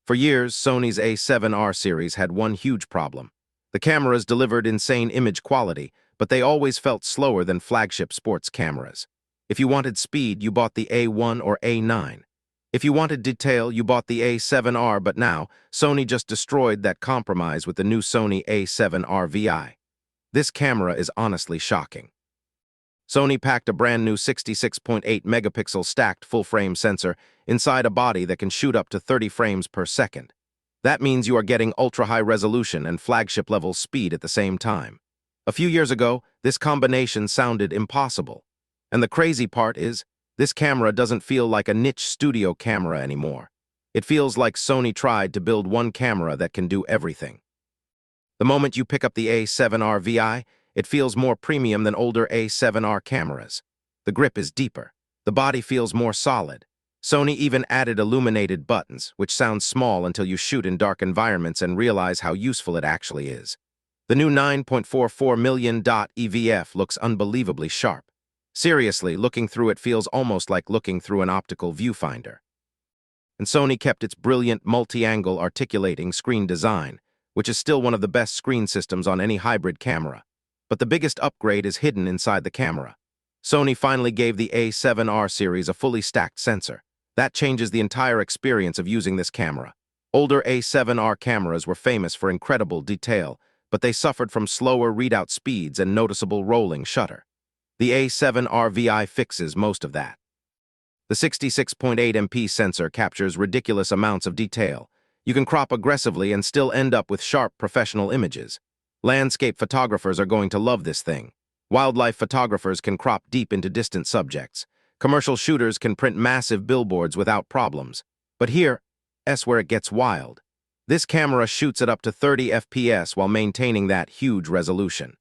For years, Sony's A7R series had one huge problem. The cameras delivered insane image quality, but they always felt slower than flagship sports cameras. If you wanted speed, you bought the A1 or A9. If you wanted detail, you bought the A7R, but now, Sony just destroyed that compromise with the new Sony A7R VI. This camera is honestly shocking. Sony packed a brand new 66.8 megapixel stacked full-frame sensor inside a body that can shoot up to 30 frames per second. That means you are getting ultra-high resolution and flagship-level speed at the same time. A few years ago, this combination sounded impossible. And the crazy part is, this camera doesn't feel like a niche studio camera anymore. It feels like Sony tried to build one camera that can do everything. The moment you pick up the A7R VI, it feels more premium than older A7R cameras. The grip is deeper. The body feels more solid. Sony even added illuminated buttons, which sounds small until you shoot in dark environments and realize how useful it actually is. The new 9.44 million dot EVF looks unbelievably sharp. Seriously, looking through it feels almost like looking through an optical viewfinder. And Sony kept its brilliant multi-angle articulating screen design, which is still one of the best screen systems on any hybrid camera. But the biggest upgrade is hidden inside the camera. Sony finally gave the A7R series a fully stacked sensor. That changes the entire experience of using this camera. Older A7R cameras were famous for incredible detail, but they suffered from slower readout speeds and noticeable rolling shutter. The A7R VI fixes most of that. The 66.8 MP sensor captures ridiculous amounts of detail. You can crop aggressively and still end up with sharp professional images. Landscape photographers are going to love this thing. Wildlife photographers can crop deep into distant subjects. Commercial shooters can print massive billboards without problems. But here's where it gets wild. This camera shoots at up to 30 FPS while maintaining that huge resolution.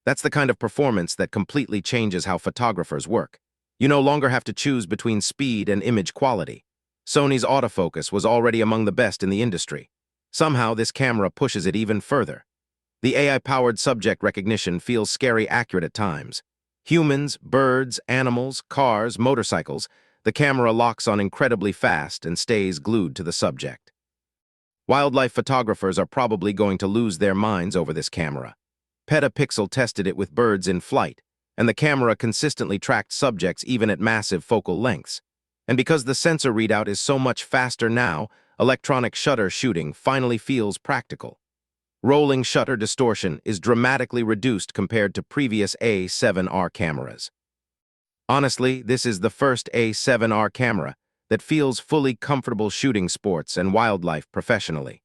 That's the kind of performance that completely changes how photographers work. You no longer have to choose between speed and image quality. Sony's autofocus was already among the best in the industry. Somehow, this camera pushes it even further. The AI-powered subject recognition feels scary accurate at times. Humans, birds, animals, cars, motorcycles, the camera locks on incredibly fast and stays glued to the subject. Wildlife photographers are probably going to lose their minds over this camera. Petapixel tested it with birds in flight, and the camera consistently tracked subjects even at massive focal lengths. And because the sensor readout is so much faster now, electronic shutter shooting finally feels practical. Rolling shutter distortion is dramatically reduced compared to previous A7R cameras. Honestly, this is the first A7R camera that feels fully comfortable shooting sports and wildlife professionally.